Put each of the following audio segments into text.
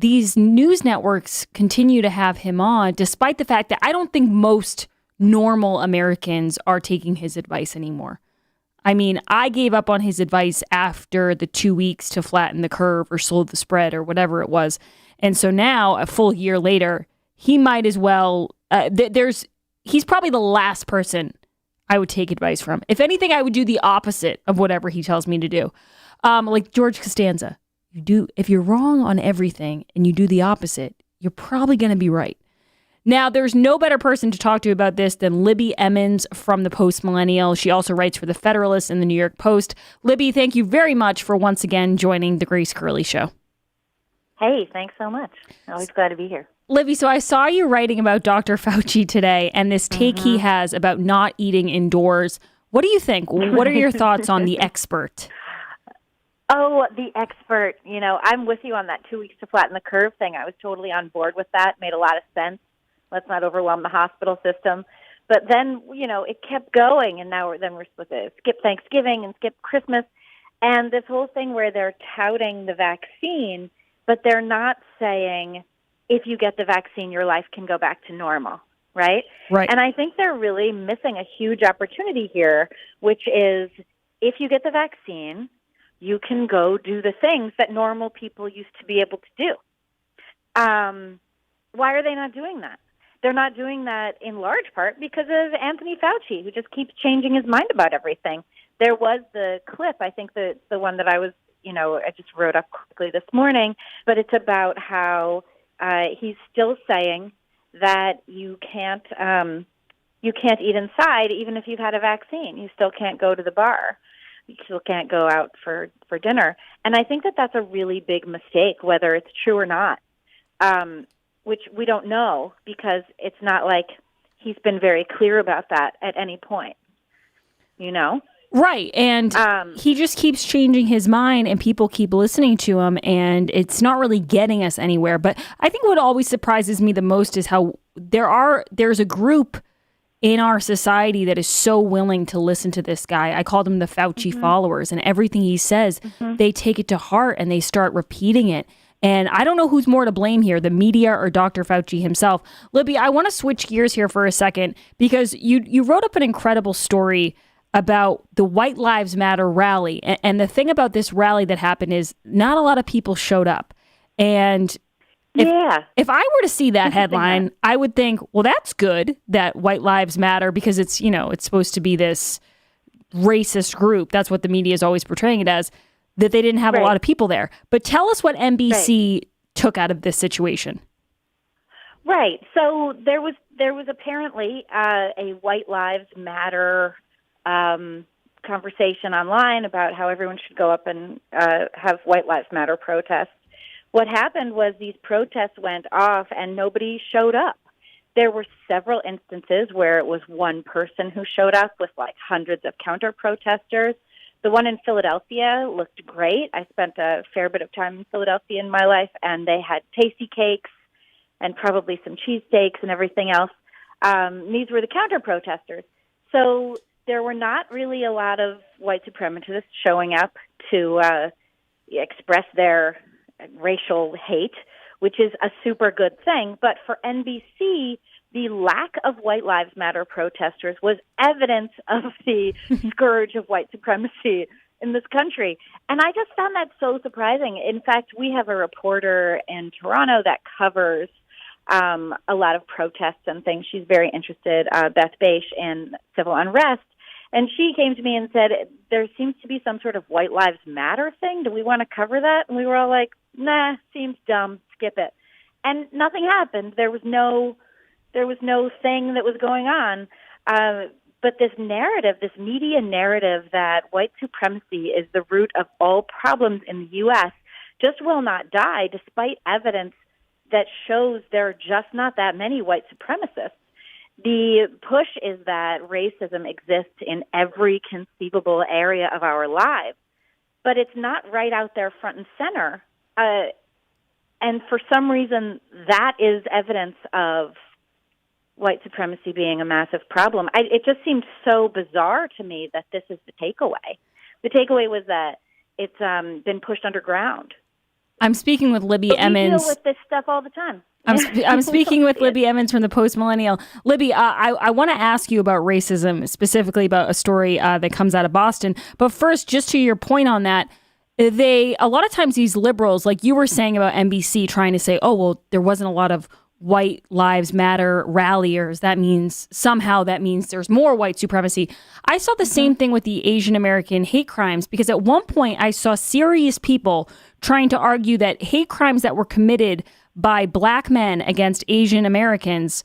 these news networks continue to have him on, despite the fact that I don't think most normal Americans are taking his advice anymore. I mean, I gave up on his advice after the 2 weeks to flatten the curve or slow the spread or whatever it was. And so now, a full year later, he might as well, he's probably the last person I would take advice from. If anything, I would do the opposite of whatever he tells me to do. Like George Costanza, if you're wrong on everything and you do the opposite, you're probably going to be right. Now, there's no better person to talk to about this than Libby Emmons from the Post Millennial. She also writes for the Federalist and the New York Post. Libby, thank you very much for once again joining the Grace Curley Show. Hey, thanks so much. Always glad to be here. Libby, so I saw you writing about Dr. Fauci today and this take he has about not eating indoors. What do you think? What are your thoughts on the expert? Oh, the expert. I'm with you on that 2 weeks to flatten the curve thing. I was totally on board with that. Made a lot of sense. Let's not overwhelm the hospital system. But then, it kept going, and now we're supposed to skip Thanksgiving and skip Christmas. And this whole thing where they're touting the vaccine, but they're not saying, if you get the vaccine, your life can go back to normal, right? Right. And I think they're really missing a huge opportunity here, which is if you get the vaccine, you can go do the things that normal people used to be able to do. Why are they not doing that? They're not doing that in large part because of Anthony Fauci, who just keeps changing his mind about everything. There was the clip, I think the one that I was, I just wrote up quickly this morning, but it's about how he's still saying that you can't eat inside even if you've had a vaccine. You still can't go to the bar. You still can't go out for dinner. And I think that that's a really big mistake, whether it's true or not. Which we don't know because it's not like he's been very clear about that at any point, Right. And he just keeps changing his mind and people keep listening to him and it's not really getting us anywhere. But I think what always surprises me the most is how there's a group in our society that is so willing to listen to this guy. I call them the Fauci followers, and everything he says, they take it to heart and they start repeating it. And I don't know who's more to blame here, the media or Dr. Fauci himself. Libby, I want to switch gears here for a second because you wrote up an incredible story about the White Lives Matter rally. And the thing about this rally that happened is not a lot of people showed up. And if I were to see that headline, I would think, well, that's good that White Lives Matter because it's, it's supposed to be this racist group. That's what the media is always portraying it as. That they didn't have a lot of people there. But tell us what NBC took out of this situation. Right. So there was apparently a White Lives Matter conversation online about how everyone should go up and have White Lives Matter protests. What happened was these protests went off and nobody showed up. There were several instances where it was one person who showed up with like hundreds of counter-protesters. The one in Philadelphia looked great. I spent a fair bit of time in Philadelphia in my life, and they had tasty cakes and probably some cheesesteaks and everything else. These were the counter-protesters. So there were not really a lot of white supremacists showing up to express their racial hate, which is a super good thing. But for NBC, the lack of White Lives Matter protesters was evidence of the scourge of white supremacy in this country. And I just found that so surprising. In fact, we have a reporter in Toronto that covers a lot of protests and things. She's very interested, Beth Beish, in civil unrest. And she came to me and said, there seems to be some sort of White Lives Matter thing. Do we want to cover that? And we were all like, nah, seems dumb. Skip it. And nothing happened. There was no thing that was going on. But this narrative, this media narrative that white supremacy is the root of all problems in the U.S. just will not die, despite evidence that shows there are just not that many white supremacists. The push is that racism exists in every conceivable area of our lives, but it's not right out there front and center. And for some reason, that is evidence of white supremacy being a massive problem. It just seemed so bizarre to me that this is the takeaway. The takeaway was that it's been pushed underground. I'm speaking with Libby But Emmons. we deal with this stuff all the time. I'm speaking with Libby Emmons from the Post Millennial. Libby, I want to ask you about racism, specifically about a story that comes out of Boston. But first, just to your point on that, a lot of times these liberals, like you were saying about NBC, trying to say, oh, well, there wasn't a lot of white lives matter ralliers. That means there's more white supremacy. I saw the same thing with the Asian American hate crimes, because at one point I saw serious people trying to argue that hate crimes that were committed by black men against Asian Americans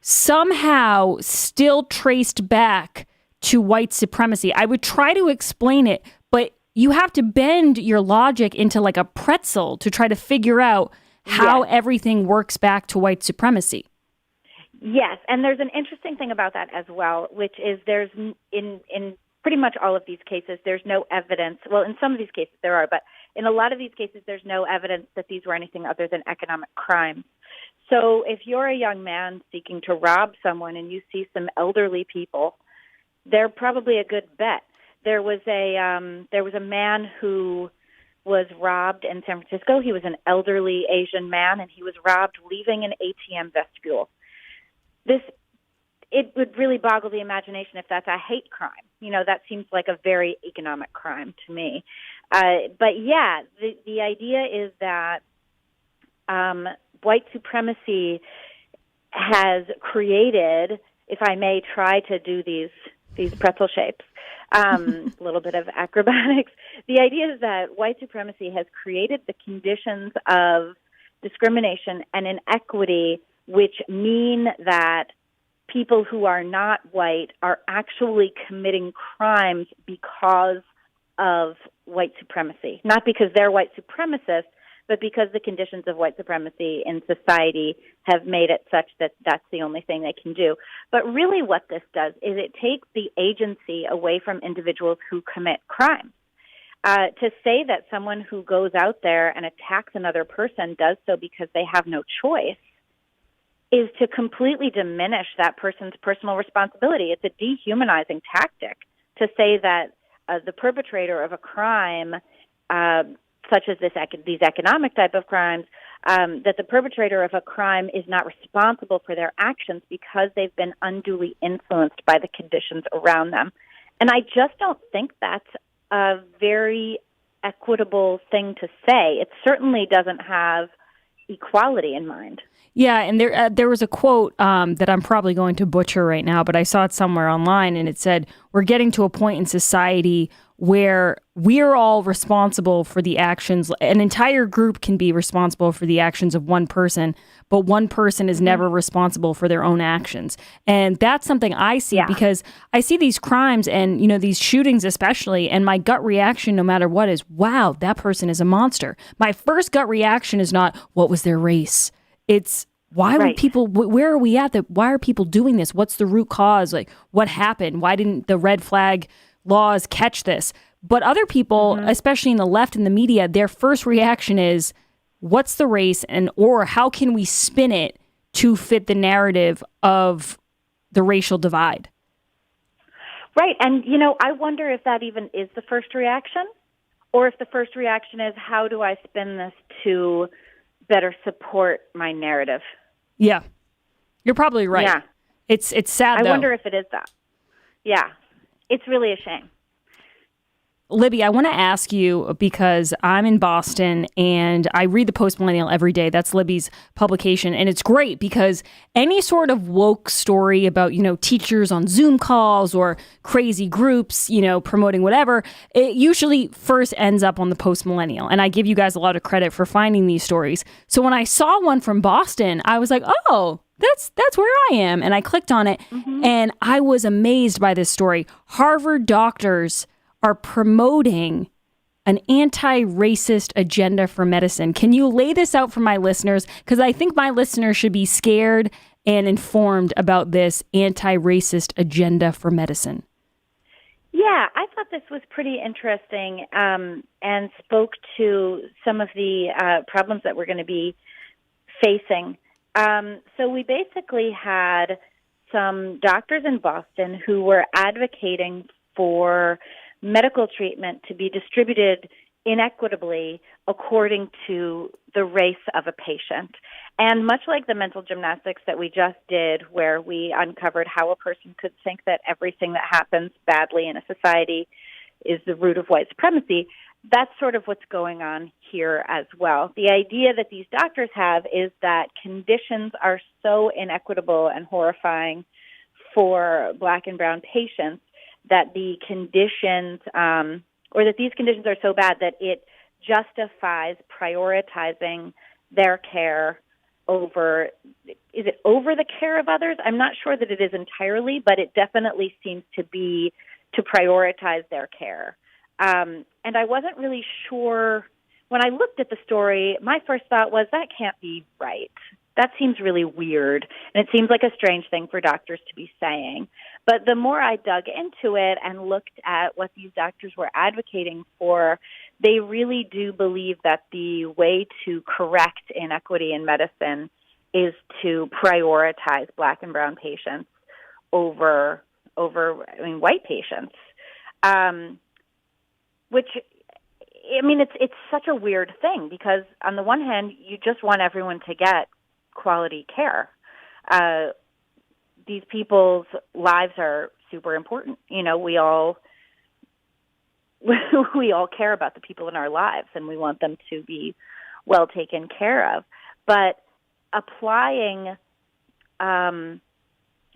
somehow still traced back to white supremacy. I would try to explain it, but you have to bend your logic into like a pretzel to try to figure out how everything works back to white supremacy. Yes, and there's an interesting thing about that as well, which is there's in pretty much all of these cases, there's no evidence. Well, in some of these cases there are, but in a lot of these cases, there's no evidence that these were anything other than economic crimes. So if you're a young man seeking to rob someone and you see some elderly people, they're probably a good bet. There was a man who was robbed in San Francisco. He was an elderly Asian man, and he was robbed leaving an ATM vestibule. It would really boggle the imagination if that's a hate crime. That seems like a very economic crime to me. But yeah, the idea is that white supremacy has created, if I may try to do these pretzel shapes, a little bit of acrobatics. The idea is that white supremacy has created the conditions of discrimination and inequity, which mean that people who are not white are actually committing crimes because of white supremacy. Not because they're white supremacists, but because the conditions of white supremacy in society have made it such that that's the only thing they can do. But really what this does is it takes the agency away from individuals who commit crimes. To say that someone who goes out there and attacks another person does so because they have no choice is to completely diminish that person's personal responsibility. It's a dehumanizing tactic to say that the perpetrator of a crime, such as these economic type of crimes, that the perpetrator of a crime is not responsible for their actions because they've been unduly influenced by the conditions around them. And I just don't think that's a very equitable thing to say. It certainly doesn't have equality in mind. Yeah, and there was a quote that I'm probably going to butcher right now, but I saw it somewhere online, and it said, we're getting to a point in society where we're all responsible for the actions. An entire group can be responsible for the actions of one person, but one person is never responsible for their own actions. And that's something I see because I see these crimes and, these shootings especially, and my gut reaction, no matter what, is, wow, that person is a monster. My first gut reaction is not, what was their race? It's, why would people, where are we at? Why are people doing this? What's the root cause? Like, what happened? Why didn't the red flag laws catch this? But other people, especially in the left and the media, their first reaction is, what's the race, or how can we spin it to fit the narrative of the racial divide? Right. And, I wonder if that even is the first reaction, or if the first reaction is, how do I spin this to better support my narrative? Yeah. You're probably right. Yeah. It's sad, though. I wonder if it is that. Yeah. It's really a shame. Libby, I want to ask you, because I'm in Boston and I read the Post Millennial every day. That's Libby's publication. And it's great because any sort of woke story about, teachers on Zoom calls or crazy groups, promoting whatever, it usually first ends up on the Post Millennial. And I give you guys a lot of credit for finding these stories. So when I saw one from Boston, I was like, oh, that's where I am. And I clicked on it and I was amazed by this story. Harvard doctors are promoting an anti-racist agenda for medicine. Can you lay this out for my listeners? Because I think my listeners should be scared and informed about this anti-racist agenda for medicine. Yeah, I thought this was pretty interesting and spoke to some of the problems that we're going to be facing. So we basically had some doctors in Boston who were advocating for medical treatment to be distributed inequitably according to the race of a patient. And much like the mental gymnastics that we just did, where we uncovered how a person could think that everything that happens badly in a society is the root of white supremacy, that's sort of what's going on here as well. The idea that these doctors have is that conditions are so inequitable and horrifying for Black and brown patients that the conditions, or that these conditions are so bad that it justifies prioritizing their care over, is it over the care of others? I'm not sure that it is entirely, but it definitely seems to be to prioritize their care. And I wasn't really sure, when I looked at the story, my first thought was that can't be right. That seems really weird, and it seems like a strange thing for doctors to be saying. But the more I dug into it and looked at what these doctors were advocating for, they really do believe that the way to correct inequity in medicine is to prioritize Black and brown patients over white patients. Which, I mean, it's such a weird thing because on the one hand, you just want everyone to get quality care. These people's lives are super important. You know, we all care about the people in our lives, and we want them to be well taken care of. But applying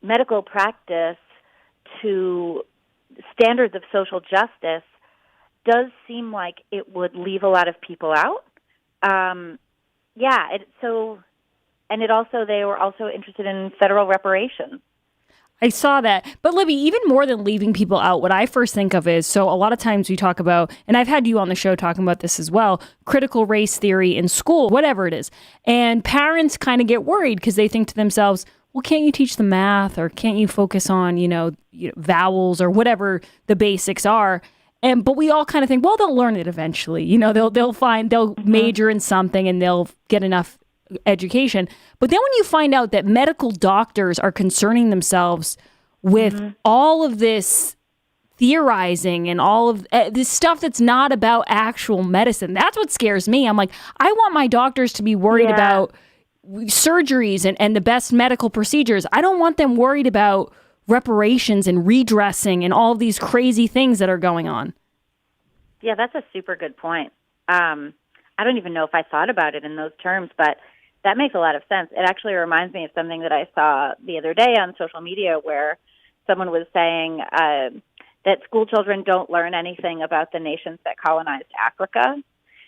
medical practice to standards of social justice does seem like it would leave a lot of people out. They were also interested in federal reparations. I saw that. But Libby, even more than leaving people out, what I first think of is, so a lot of times we talk about, and I've had you on the show talking about this as well, critical race theory in school, whatever it is. And parents kind of get worried because they think to themselves, well, can't you teach them math, or can't you focus on, vowels or whatever the basics are? But we all kind of think, well, they'll learn it eventually. They'll major in something and they'll get enough education. But then when you find out that medical doctors are concerning themselves with all of this theorizing and all of this stuff that's not about actual medicine, that's what scares me. I'm like, I want my doctors to be worried about surgeries and the best medical procedures. I don't want them worried about reparations and redressing and all of these crazy things that are going on. Yeah, that's a super good point. I don't even know if I thought about it in those terms, but that makes a lot of sense. It actually reminds me of something that I saw the other day on social media where someone was saying that school children don't learn anything about the nations that colonized Africa.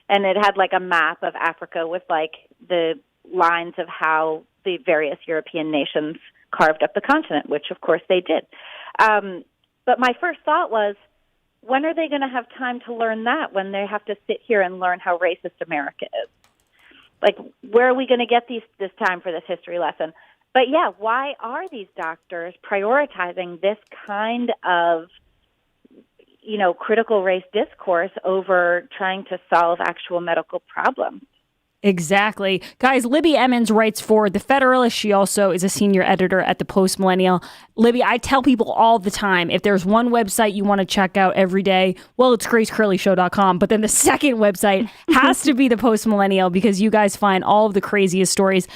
And it had like a map of Africa with like the lines of how the various European nations carved up the continent, which of course they did. But my first thought was, when are they going to have time to learn that when they have to sit here and learn how racist America is? Like, where are we going to get this time for this history lesson? But yeah, why are these doctors prioritizing this kind of, critical race discourse over trying to solve actual medical problems? Exactly. Guys, Libby Emmons writes for The Federalist. She also is a senior editor at the Post Millennial. Libby, I tell people all the time, if there's one website you want to check out every day, well, it's gracecurleyshow.com. But then the second website has to be the Post Millennial because you guys find all of the craziest stories.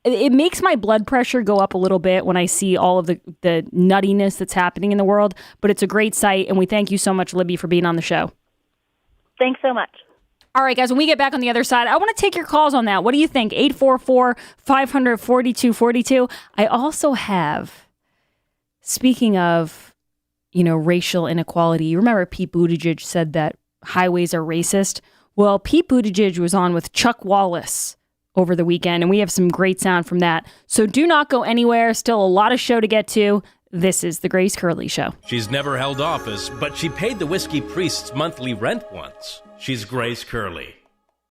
It makes my blood pressure go up a little bit when I see all of the nuttiness that's happening in the world. But it's a great site, and we thank you so much, Libby, for being on the show. Thanks so much. All right, guys, when we get back on the other side, I want to take your calls on that. What do you think? 844-500-4242. I also have, speaking of, racial inequality, you remember Pete Buttigieg said that highways are racist? Well, Pete Buttigieg was on with Chuck Wallace over the weekend, and we have some great sound from that. So do not go anywhere. Still a lot of show to get to. This is The Grace Curley Show. She's never held office, but she paid the whiskey priest's monthly rent once. She's Grace Curley.